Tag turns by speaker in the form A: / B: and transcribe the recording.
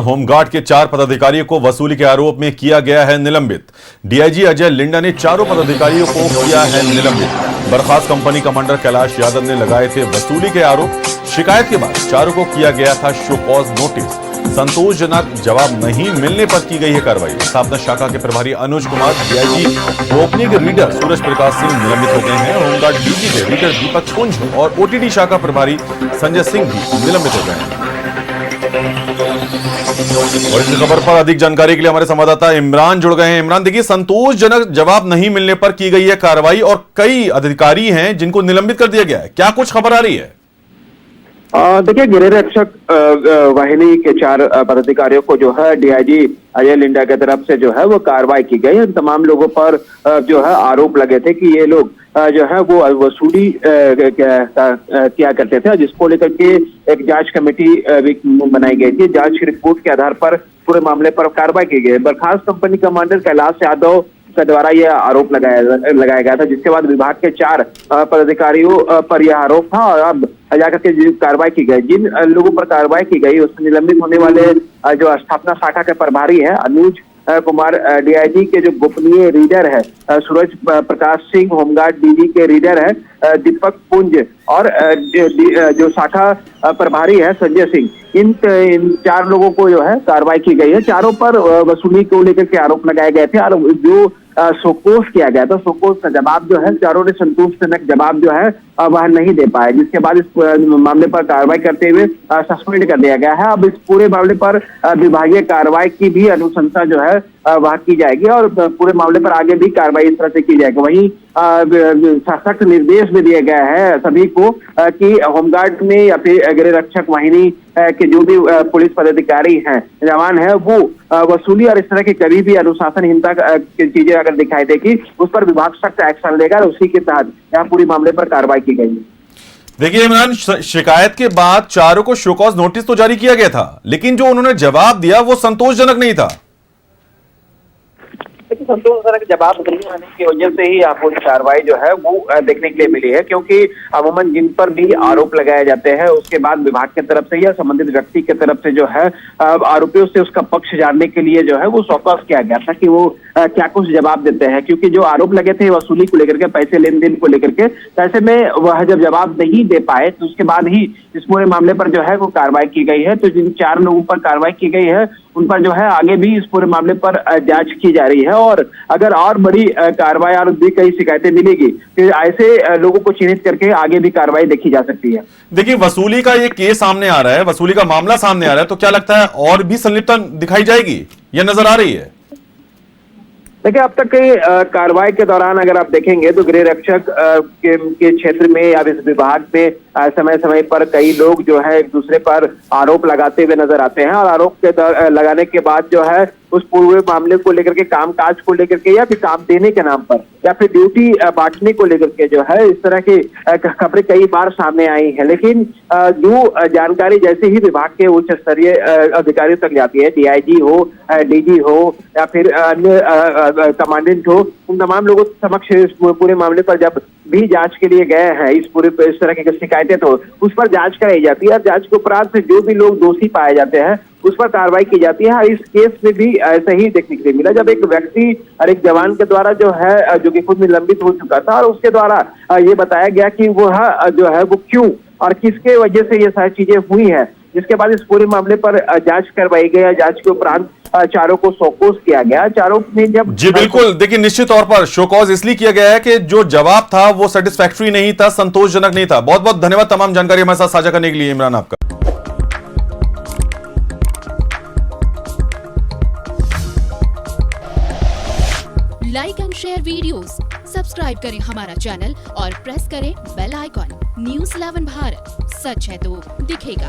A: Home guard के 4 पदाधिकारियों को वसूली के आरोप में किया गया है निलंबित। डीआईजी अजय लिंडा ने चारों पदाधिकारियों को किया है निलंबित। बर्खास्त कंपनी कमांडर कैलाश यादव ने लगाए थे वसूली के आरोप। शिकायत के बाद चारों को किया गया था शो कॉज नोटिस। संतोषजनक जवाब नहीं मिलने पर की गई है कार्रवाई। स्थापना शाखा के प्रभारी Anuj Kumar, DIG opening reader Suraj Prakash Singh निलंबित हो गए हैं। होमगार्ड डीजी के रीडर दीपक कुंज और ओटीडी शाखा प्रभारी संजय सिंह भी निलंबित हो गए हैं। और इस खबर पर अधिक जानकारी के लिए हमारे संवाददाता इमरान जुड़ गए हैं। इमरान, देखिए, संतोषजनक जवाब नहीं मिलने पर की गई है कार्रवाई और कई अधिकारी हैं जिनको निलंबित कर दिया गया है। क्या कुछ खबर आ रही है?
B: देखिए, गृह रक्षक वाहिनी के 4 पदाधिकारियों को जो है डीआईजी अजय लिंडा की तरफ से जो है वो कार्रवाई की गई। इन तमाम लोगों पर जो है आरोप लगे थे कि ये लोग जो है वो वसूली किया करते थे, जिसको लेकर के एक जांच कमेटी भी बनाई गई थी। जांच रिपोर्ट के आधार पर पूरे मामले पर कार्रवाई की गई। बर्खास्त कंपनी कमांडर कैलाश यादव के द्वारा यह आरोप लगाया गया था, जिसके बाद विभाग के 4 पदाधिकारियों पर यह आरोप था और अब जाकर के कार्रवाई की गई। जिन लोगों पर कार्रवाई की गई उसमें निलंबित होने वाले जो स्थापना शाखा के प्रभारी है अनुज कुमार, डीआईजी के जो गोपनीय रीडर है सूरज प्रकाश सिंह, होमगार्ड डीजी के रीडर है दीपक पुंज और जो शाखा प्रभारी है संजय सिंह, इन 4 लोगों को जो है कार्रवाई की गई है। चारों पर वसूली को लेकर के आरोप लगाए गए थे और जो शोकोस किया गया था, शोकोस का जवाब जो है चारों ने संतोषजनक जवाब जो है वह नहीं दे पाए, जिसके बाद इस मामले पर कार्रवाई करते हुए सस्पेंड कर दिया गया है। अब इस पूरे मामले पर विभागीय कार्रवाई की भी अनुशंसा जो है वह की जाएगी और पूरे मामले पर आगे भी कार्रवाई इस तरह से की जाएगी। वहीं सख्त निर्देश भी दिए गए हैं सभी को कि होमगार्ड में या फिर गृह रक्षक वाहिनी के जो भी पुलिस पदाधिकारी हैं, जवान है, वो वसूली और इस तरह की कभी भी अनुशासनहीनता की चीजें अगर दिखाई देगी उस पर विभाग सख्त एक्शन लेगा और उसी के तहत यहाँ पूरी मामले पर कार्रवाई की गई है।
A: देखिए इमरान, शिकायत के बाद चारों को शो कॉज नोटिस तो जारी किया गया था, लेकिन जो उन्होंने जवाब दिया वो संतोषजनक नहीं था।
B: संतोषजनक जवाब नहीं आने की वजह से ही आपको कार्रवाई जो है वो देखने के लिए मिली है, क्योंकि अमूमन जिन पर भी आरोप लगाए जाते हैं उसके बाद विभाग की तरफ से या संबंधित व्यक्ति की तरफ से जो है आरोपियों से उसका पक्ष जानने के लिए जो है वो शोकॉज किया गया था कि वो क्या कुछ जवाब देते हैं, क्योंकि जो आरोप लगे थे वसूली को लेकर के, पैसे लेन देन को लेकर के, ऐसे में वह जब जवाब नहीं दे पाए तो उसके बाद ही इस पूरे मामले पर जो है वो कार्रवाई की गई है। तो जिन 4 लोगों पर कार्रवाई की गई है उन पर जो है आगे भी इस पूरे मामले पर जांच की जा रही है और अगर और बड़ी कार्रवाई और भी कई शिकायतें मिलेगी तो ऐसे लोगों को चिन्हित करके आगे भी कार्रवाई देखी जा सकती है।
A: देखिए, वसूली का ये केस सामने आ रहा है, वसूली का मामला सामने आ रहा है, तो क्या लगता है और भी संलिप्तता दिखाई जाएगी या नजर आ रही है?
B: देखिए, अब तक की कार्रवाई के दौरान अगर आप देखेंगे तो गृह रक्षक के क्षेत्र में या इस विभाग में समय समय पर कई लोग जो है एक दूसरे पर आरोप लगाते हुए नजर आते हैं और आरोप के लगाने के बाद जो है उस पूरे मामले को लेकर के, कामकाज को लेकर के या फिर काम देने के नाम पर या फिर ड्यूटी बांटने को लेकर के जो है इस तरह की खबरें कई बार सामने आई हैं। लेकिन जो जानकारी जैसे ही विभाग के उच्च स्तरीय अधिकारियों तक जाती है, डीआईजी हो, डीजी हो या फिर अन्य कमांडेंट हो, उन तमाम लोगों समक्ष इस पूरे मामले पर जब भी जांच के लिए गए हैं, इस तरह की शिकायतें तो उस पर जांच कराई जाती है और जांच के उपरांत से जो भी लोग दोषी पाए जाते हैं उस पर कार्रवाई की जाती है। इस केस में भी ऐसा ही देखने के लिए मिला, जब एक व्यक्ति और एक जवान के द्वारा जो है जो कि खुद निलंबित हो चुका था और उसके द्वारा ये बताया गया कि वह जो है वो क्यों और किसके वजह से ये सारी चीजें हुई है, जिसके बाद इस पूरे मामले पर जांच करवाई गई। जांच के उपरांत चारों को शोकॉज किया गया। चारों ने जब
A: जी बिल्कुल, देखिए, निश्चित तौर पर शोकॉज इसलिए किया गया है कि जो जवाब था वो सेटिस्फैक्टरी नहीं था, संतोषजनक नहीं था। बहुत बहुत धन्यवाद तमाम जानकारी हमारे साथ साझा करने के लिए इमरान आपका।
C: Like and share videos, subscribe करें हमारा चैनल और प्रेस करें बेल आइकॉन। न्यूज़ 11 भारत, सच है तो दिखेगा।